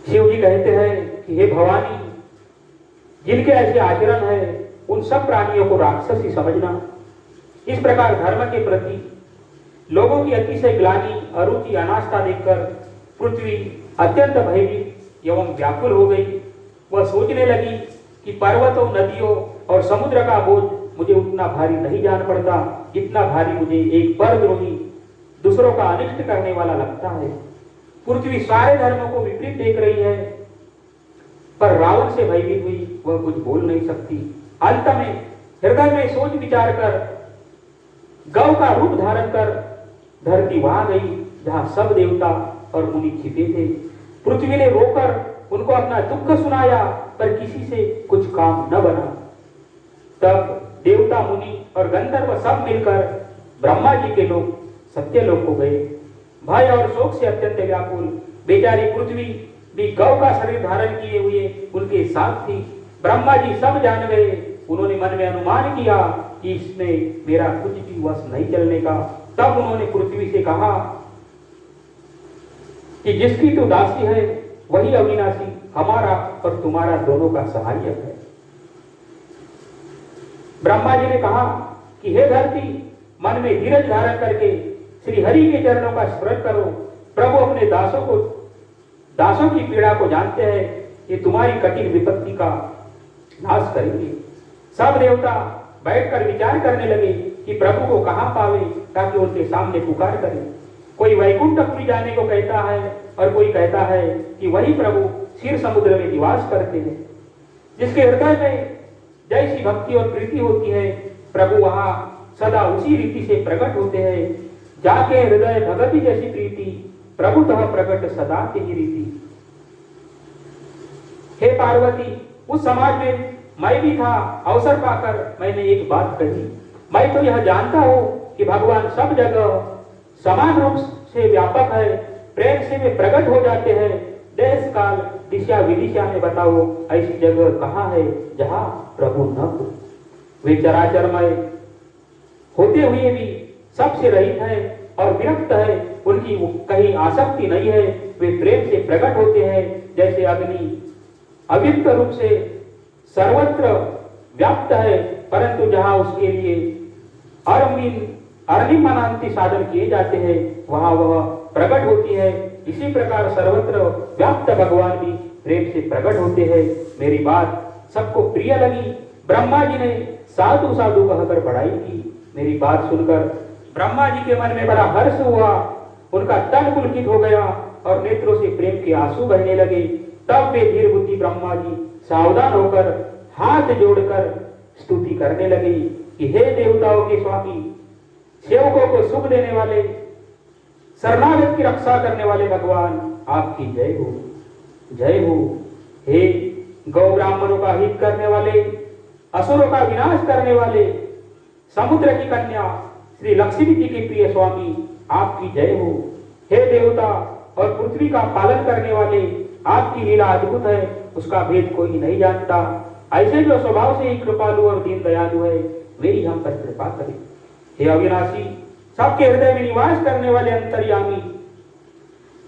शिव जी कहते हैं कि हे भवानी, जिनके ऐसे आचरण है उन सब प्राणियों को राक्षस ही समझना। इस प्रकार धर्म के प्रति लोगों की अतिशय ग्लानि, अरुचि, अनास्था देखकर पृथ्वी अत्यंत भयभीत एवं व्याकुल हो गई। वह सोचने लगी कि पर्वतों, नदियों और समुद्र का बोझ मुझे उतना भारी नहीं जान पड़ता जितना भारी मुझे एक परद्रोही, दूसरों का अनिष्ट करने वाला लगता है। पृथ्वी सारे धर्मों को विपरीत देख रही है, पर रावण से भयभीत हुई वह कुछ बोल नहीं सकती। अंत में हृदय में सोच विचार कर गौ का रूप धारण कर धरती वहां गई जहां सब देवता और मुनि छिपे थे। पृथ्वी ने रोकर उनको अपना दुख सुनाया, पर किसी से कुछ काम न बना। तब देवता, मुनि और गंधर्व सब मिलकर ब्रह्मा जी के लोग सत्यलोक को गए। भय और शोक से अत्यंत व्याकुल बेचारी पृथ्वी भी गौ का शरीर धारण किए हुए उनके साथ थी। ब्रह्मा जी सब जान गए। उन्होंने मन में अनुमान किया कि इसमें मेरा कुछ भी वश नहीं चलने का। तब उन्होंने पृथ्वी से कहा कि जिसकी तू दासी है वही अविनाशी हमारा और तुम्हारा दोनों का सहायक है। ब्रह्मा जी ने कहा कि हे धरती, मन में धीरज धारण करके श्री हरि के चरणों का स्मरण करो। प्रभु अपने दासों की पीड़ा को जानते हैं। ये तुम्हारी कठिन विपत्ति का नाश करेंगे। सब देवता बैठकर विचार करने लगे कि प्रभु को कहां पावे ताकि उनके सामने पुकार करें। कोई वैकुंठपुरी जाने को कहता है और कोई कहता है कि वही प्रभु क्षीर समुद्र में निवास करते हैं। जिसके हृदय में जैसी भक्ति और प्रीति होती है, प्रभु वहां सदा उसी रीति से प्रकट होते हैं। जाके हृदय भगति जैसी प्रीति, प्रभुतः प्रकट सदा की रीति। हे पार्वती, उस समाज में मैं भी था। अवसर पाकर मैंने एक बात कही। मैं तो यह जानता हूं कि भगवान सब जगह समान रूप से व्यापक है। प्रेम से वे प्रकट हो जाते हैं। देश काल दिशा विदिशा में बताओ ऐसी जगह कहाँ है जहां प्रभु न हो। वे चराचरमय होते हुए भी सबसे रहित है और विरक्त है। उनकी कहीं आसक्ति नहीं है। वे प्रेम से प्रकट होते हैं जैसे अग्नि अव्यक्त रूप से सर्वत्र व्याप्त है, परंतु जहां उसके लिए अर्निमानांति साधन किए जाते हैं वहां वह प्रकट होती है। इसी प्रकार सर्वत्र व्याप्त भगवान भी प्रेम से प्रकट होते हैं। मेरी बात सबको प्रिय लगी। ब्रह्मा जी ने साधु साधु कहकर बढ़ाई की। मेरी बात सुनकर ब्रह्मा जी के मन में बड़ा हर्ष हुआ। उनका तन पुलकित हो गया और नेत्रों से प्रेम के आंसू बहने लगे। तब वे धीर बुद्धि ब्रह्मा जी सावधान होकर हाथ जोड़कर स्तुति करने लगी कि हे देवताओं के स्वामी, सेवकों को सुख देने वाले, शरणागत की रक्षा करने वाले भगवान, आपकी जय हो, जय हो। हे गौ ब्राह्मणों का हित करने वाले, असुरों का विनाश करने वाले, समुद्र की कन्या श्री लक्ष्मी जी के प्रिय स्वामी, आपकी जय हो। हे देवता और पृथ्वी का पालन करने वाले, आपकी लीला अद्भुत है, उसका भेद कोई नहीं जानता। ऐसे जो स्वभाव से ही कृपालु और दीन दयालु है, मेरी हम पर कृपा करें। हे अविनाशी, सबके हृदय में निवास करने वाले अंतर्यामी,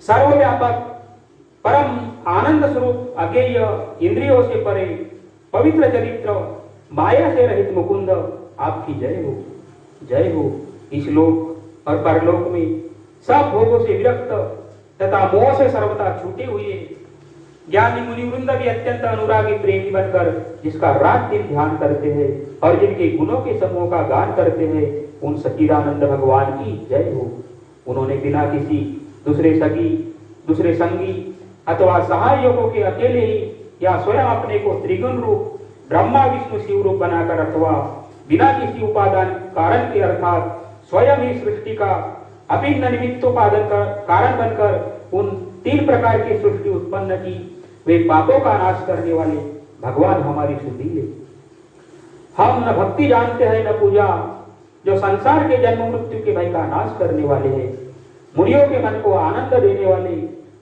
सर्वव्यापक, परम आनंद स्वरूप, अज्ञेय, इंद्रियों से परे, पवित्र चरित्र, माया से रहित मुकुंद, आपकी जय हो, जय हो। इस लोक और परलोक में सब भोगों से विरक्त तथा मोह से सर्वथा छूटे हुए ज्ञानी मुनि वृंद भी अत्यंत अनुरागी प्रेमी बनकर जिसका रात दिन ध्यान करते हैं और जिनके गुणों के समूह का गान करते हैं, उन सच्चिदानंद भगवान की जय हो। उन्होंने बिना किसी दूसरे संगी अथवा सहायकों के अकेले ही या स्वयं अपने को त्रिगुण रूप ब्रह्मा विष्णु शिव रूप बनाकर अथवा बिना किसी उपादान कारण के अर्थात स्वयं ही सृष्टि का अभिन्न निमित्तोपादान का कारण बनकर उन 3 प्रकार की सृष्टि उत्पन्न की। वे पापों का नाश करने वाले भगवान हमारी सुधि ले। हम न भक्ति जानते हैं न पूजा, जो संसार के जन्म मृत्यु के भय का नाश करने वाले हैं, मुनियों के मन को आनंद देने वाले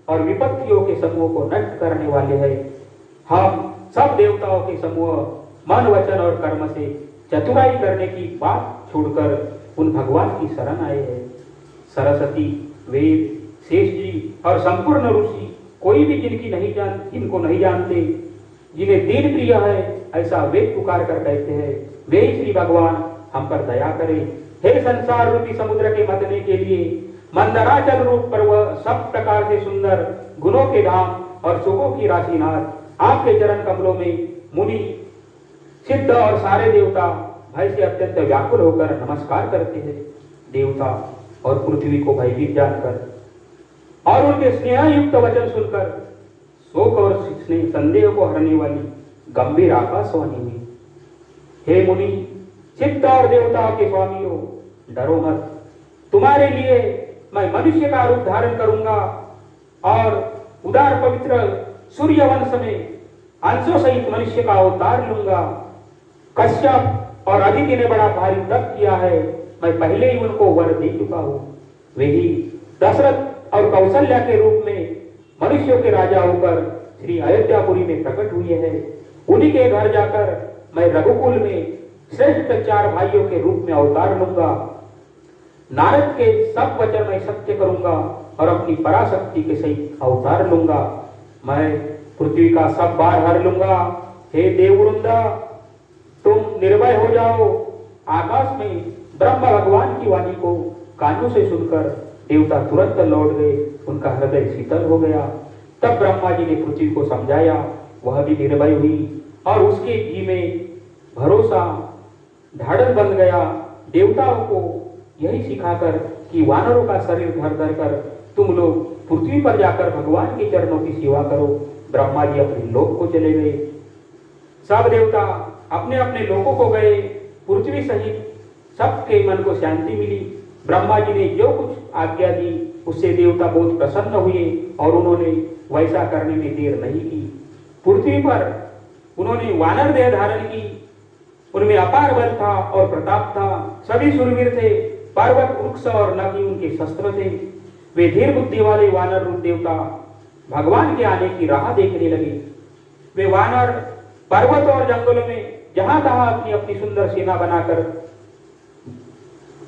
और विपत्तियों के समूह को नष्ट करने वाले हैं। हम सब देवताओं के समूह मन वचन और कर्म से चतुराई करने की बात छोड़कर उन भगवान की शरण आए हैं। सरस्वती, वेद, शेष जी और संपूर्ण ऋषि कोई भी जिनको नहीं जानते, जिन्हें दीन प्रिय है, ऐसा वे पुकार कर कहते हैं, वे ही श्री भगवान हम पर दया करे। हे संसार रूपी समुद्र के मथने के लिए मंदराचल रूप पर वह सब प्रकार से सुंदर गुणों के धाम और सुखों की राशिनाथ, आपके चरण कमलों में मुनि, सिद्ध और सारे देवता भय से अत्यंत व्याकुल होकर नमस्कार करते हैं। देवता और पृथ्वी को भयभीत जानकर और उनके स्नेह युक्त वचन सुनकर शोक और संदेह को हरने वाली गंभीर आकाशवाणी हुई, हे मुनि, सिद्ध और देवताओं के स्वामियों, डरो मत। तुम्हारे लिए मैं मनुष्य का रूप धारण करूंगा और उदार पवित्र सूर्य वंश में अंशों सहित मनुष्य का अवतार लूंगा। कश्यप और अदिति ने बड़ा भारी तप किया है, मैं पहले ही उनको वर दे चुका हूं। वे ही दशरथ और कौशल्या के रूप में मनुष्यों के राजा होकर श्री अयोध्यापुरी में प्रकट हुए हैं। उन्हीं के घर जाकर मैं रघुकुल में श्रेष्ठ 4 भाइयों के रूप में अवतार लूंगा। नारद के सब वचन मैं सत्य करूंगा और अपनी पराशक्ति के सहित अवतार लूंगा। मैं पृथ्वी का सब भार हर लूंगा। हे देववृंदा, तुम निर्भय हो जाओ। आकाश में ब्रह्म भगवान की वाणी को कानों से सुनकर देवता तुरंत लौट गए, उनका हृदय शीतल हो गया। तब ब्रह्मा जी ने पृथ्वी को समझाया, वह भी निर्भय हुई और उसके जी में भरोसा ढाढ़स बन गया। देवताओं को यही सिखाकर कि वानरों का शरीर धर धर कर तुम लोग पृथ्वी पर जाकर भगवान के चरणों की सेवा करो, ब्रह्मा जी अपने लोक को चले गए। सब देवता अपने अपने लोकों को गए। पृथ्वी सहित सबके मन को शांति मिली। ब्रह्मा जी ने जो कुछ आज्ञा दी उससे देवता बहुत प्रसन्न हुए और उन्होंने वैसा करने में देर नहीं की। पृथ्वी पर उन्होंने वानर देह धारण की। उनमें अपार बल था और प्रताप था। सभी शूरवीर थे। पर्वत, वृक्ष और नदी उनके शस्त्र थे। वे धीर बुद्धि वाले वानर रूप देवता भगवान के आने की राह देखने लगे। वे वानर पर्वत और जंगलों में जहां तहां अपनी अपनी सुंदर सेना बनाकर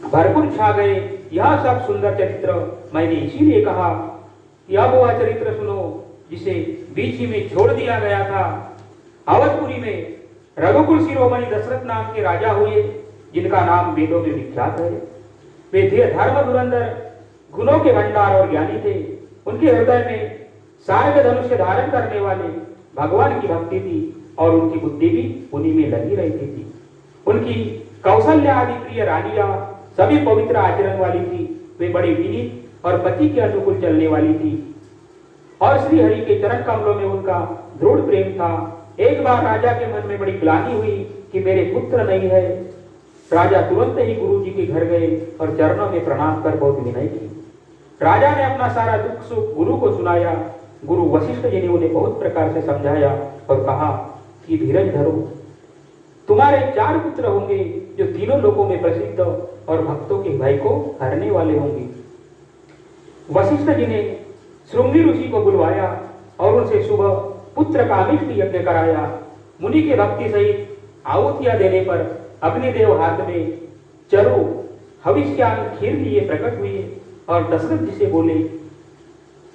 भरपूर छा गए। यह सब सुंदर चरित्र मैंने इसीलिए कहा कि अब वह चरित्र सुनो जिसे बीच ही में छोड़ दिया गया था। अवधपुरी में रघुकुल शिरोमणि दशरथ नाम के राजा हुए, जिनका नाम वेदों में विख्यात है। वे धर्म धुरंधर, गुणों के भंडार और ज्ञानी थे। उनके हृदय में सार्ग धनुष्य धारण करने वाले भगवान की भक्ति थी और उनकी बुद्धि भी उन्हीं में लगी रहती थी। उनकी कौशल्या आदि प्रिय रानियां सभी पवित्र आचरण वाली थी। वे बड़ी विनीत और पति के अनुकूल चलने वाली थी और श्री हरि के चरण कमलों में उनका दृढ़ प्रेम था। एक बार राजा के मन में बड़ी ग्लानि हुई कि मेरे पुत्र नहीं है। राजा तुरंत ही गुरु जी के घर गए और चरणों में प्रणाम कर बहुत विनय की। राजा ने अपना सारा दुख सुख गुरु को सुनाया। गुरु वशिष्ठ जी ने उन्हें बहुत प्रकार से समझाया और कहा कि धीरज धरो, तुम्हारे 4 पुत्र होंगे जो तीनों लोकों में प्रसिद्ध और भक्तों के भय को हरने वाले होंगे। वशिष्ठ जी ने श्रृंगी ऋषि को बुलवाया और उनसे सुबह पुत्र का अमिष्ट यज्ञ कराया। मुनि के भक्ति सहित आहुतियां देने पर अग्निदेव हाथ में चरु हविष्यान खीर लिए प्रकट हुए और दशरथ जी से बोले,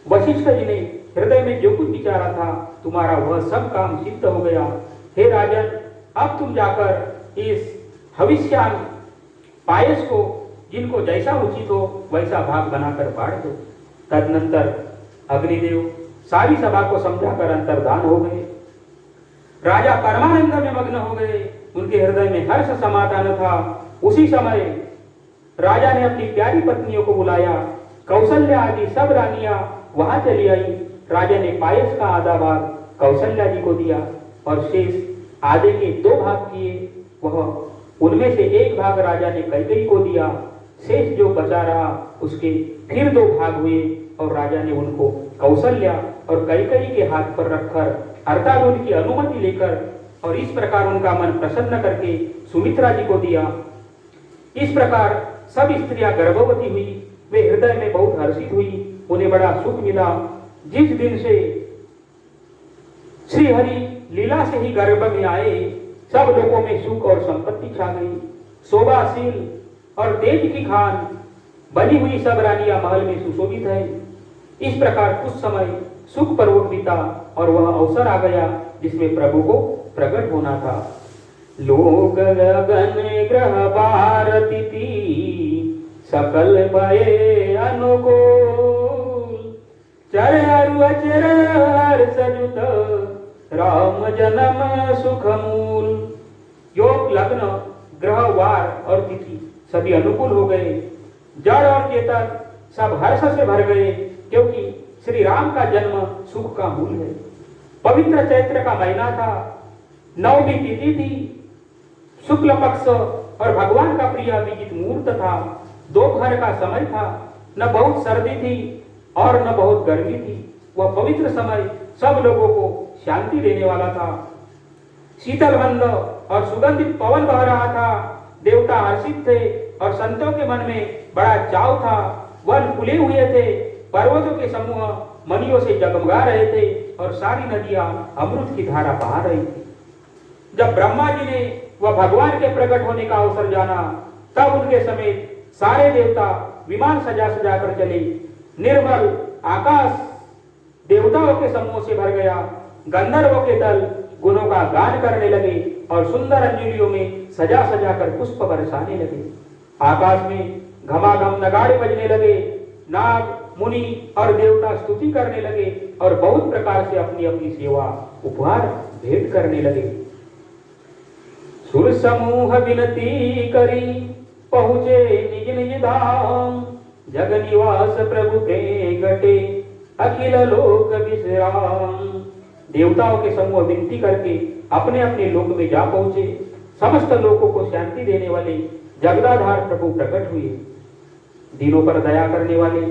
वशिष्ठ जी ने हृदय में जो कुछ विचारा था तुम्हारा वह सब काम सिद्ध हो गया। हे राजन, अब तुम जाकर इस हविष्यान पायस को जिनको जैसा उचित हो वैसा भाग बनाकर बांट दो। तदनंतर अग्निदेव सारी सभा को समझाकर अंतर्धान हो गए। राजा परमानंद में मग्न हो गए। उनके हृदय में हर्ष समाधान था। उसी समय राजा ने अपनी प्यारी पत्नियों को बुलाया। कौशल्या आदि सब रानियां वहां चली आई। राजा ने पायस का आधा भाग कौशल्या जी को दिया और शेष आधे के 2 भाग किए। वह उनमें से एक भाग राजा ने कैकेयी को दिया। शेष जो बचा रहा उसके फिर 2 भाग हुए और राजा ने उनको कौशल्या और कैकेयी के हाथ पर रखकर अर्थात उनकी अनुमति लेकर और इस प्रकार उनका मन प्रसन्न करके सुमित्रा जी को दिया। इस प्रकार सब स्त्रियां गर्भवती हुई। वे हृदय में बहुत हर्षित हुई। उन्हें बड़ा सुख मिला। जिस दिन से श्री हरि लीला से ही गर्भ में आए, सब लोगों में सुख और संपत्ति छा गई। शोभाशील और तेज की खान बनी हुई सब रानियां महल में सुशोभित है। इस प्रकार कुछ समय सुखपूर्वक बीता और वह अवसर आ गया जिसमें प्रभु को प्रकट होना था। लोक गगन ग्रह भारती सकल भये अनुकूल, चर अरु अचर हर्ष जुत राम जन्म सुख मूल। योग लग्न ग्रह वार और तिथि सभी अनुकूल हो गए। जड़ और चेतन सब हर्ष से भर गए, क्योंकि श्री राम का जन्म सुख का मूल है। पवित्र चैत्र का महीना था, नवमी तिथि थी, शुक्ल पक्ष और भगवान का प्रिय अभिजीत मुहूर्त था। दोपहर का समय था, न बहुत सर्दी थी और न बहुत गर्मी थी। वह पवित्र समय सब लोगों को शांति देने वाला था। शीतल मंद और सुगंधित पवन बह रहा था। देवता हर्षित थे और संतों के मन में बड़ा चाव था। वन फूले हुए थे, पर्वतों के समूह मणियों से जगमगा रहे थे और सारी नदियां अमृत की धारा बहा रही थी। जब ब्रह्मा जी ने वह भगवान के प्रकट होने का अवसर जाना, तब उनके समेत सारे देवता विमान सजा सजा कर चले। निर्मल आकाश देवताओं के समूह से भर गया। गंधर्वों के दल गुणों का गान करने लगे और सुंदर अंजलियों में सजा सजा कर पुष्प बरसाने लगे। आकाश में घमाघम नगाड़े बजने लगे। नाग मुनि और देवता स्तुति करने लगे और बहुत प्रकार से अपनी अपनी सेवा उपहार भेंट करने लगे। सुर समूह विनती करी पहुँचे निज निज धाम, जग निवास प्रभु प्रगटे अखिल लोक विश्राम। देवताओं के समूह विनती करके अपने अपने लोक में जा पहुंचे। समस्त लोगों को शांति देने वाले जगदाधार प्रभु प्रकट हुए। दीनों पर दया करने वाले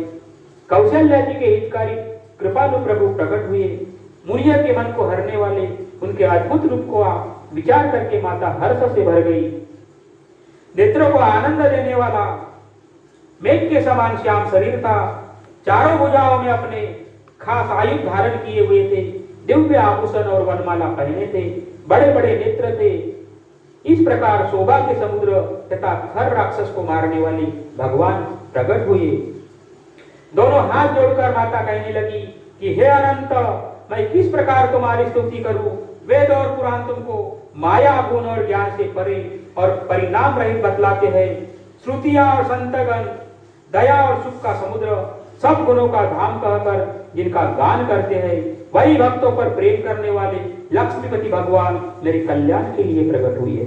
कौशल्या जी के हितकारी कृपालु प्रभु प्रकट हुए। मुनिया के मन को हरने वाले उनके अद्भुत रूप को विचार करके माता हर्ष से भर गई। नेत्रों को आनंद देने वाला मेघ के समान श्याम शरीर था। चारों भुजाओं में अपने खास आयुध धारण किए हुए थे। दिव्य आभूषण और वनमाला पहने थे। बड़े बड़े नेत्र थे। इस प्रकार शोभा के समुद्र तथा खर राक्षस को मारने वाले भगवान प्रकट हुए। दोनों हाथ जोड़कर माता कहने लगी कि हे अनंत, मैं किस प्रकार तुम्हारी स्तुति करूं। वेद और पुराण तुमको माया गुण और ज्ञान से परे और परिणाम रहित बतलाते हैं। श्रुतियां और संतगण दया और सुख का समुद्र सब गुणों का धाम कहकर जिनका गान करते हैं, वही भक्तों पर प्रेम करने वाले लक्ष्मीपति भगवान मेरे कल्याण के लिए प्रकट हुई है।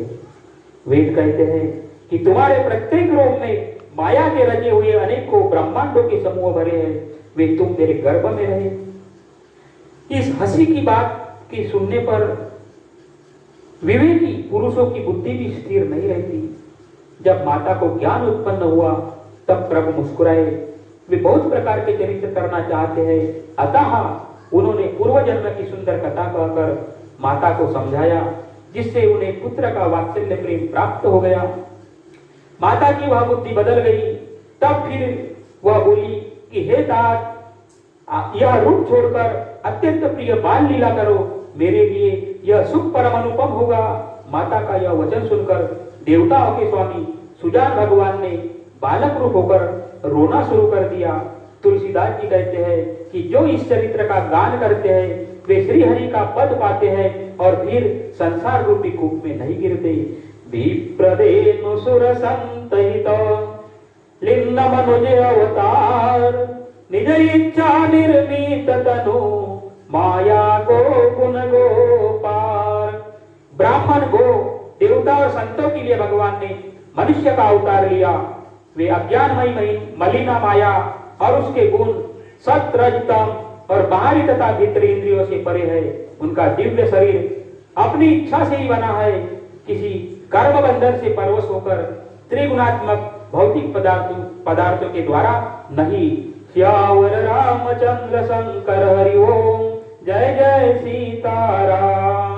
वेद कहते हैं कि तुम्हारे प्रत्येक रूप में माया के रचे हुए अनेकों ब्रह्मांडों के समूह भरे हैं, वे तुम मेरे गर्भ में रहे। इस हंसी की बात की सुनने पर विवेकी पुरुषों की बुद्धि भी स्थिर नहीं रहती। जब माता को ज्ञान उत्पन्न हुआ तब प्रभु मुस्कुराए। वे बहुत प्रकार के चरित्र करना चाहते हैं, अतः उन्होंने पूर्व जन्म की सुंदर कथा कहकर माता को समझाया, जिससे उन्हें पुत्र का वात्सल्य प्रेम प्राप्त हो गया। माता की वह बुद्धि बदल गई। तब फिर वह बोली कि हे तात, यह रूप छोड़कर अत्यंत प्रिय बाल लीला करो, मेरे लिए यह सुख परम अनुपम होगा। माता का यह वचन सुनकर देवताओं के स्वामी सुजान भगवान ने बालक रूप होकर रोना शुरू कर दिया। तुलसीदास जी कहते हैं कि जो इस चरित्र का गान करते हैं वे श्री हरि का पद पाते हैं और फिर संसार रूपी कूप में नहीं गिरते। विप्रदेनु सुर संतहित लिंग मनुज अवतार, निज इच्छा निर्मित तनु माया गो गुण गोपार। ब्राह्मण गो देवता और संतों के लिए भगवान ने मनुष्य का अवतार लिया। वे अज्ञानमयी मलिना माया और उसके गुण सत रज तम और बाहरी तथा भीतरी इंद्रियों से परे है। उनका दिव्य शरीर अपनी इच्छा से ही बना है, किसी कर्म बंधन से परवश होकर त्रिगुणात्मक भौतिक पदार्थों के द्वारा नहीं। श्यावर रामचंद्र शंकर हरि ओम, जय जय सीताराम।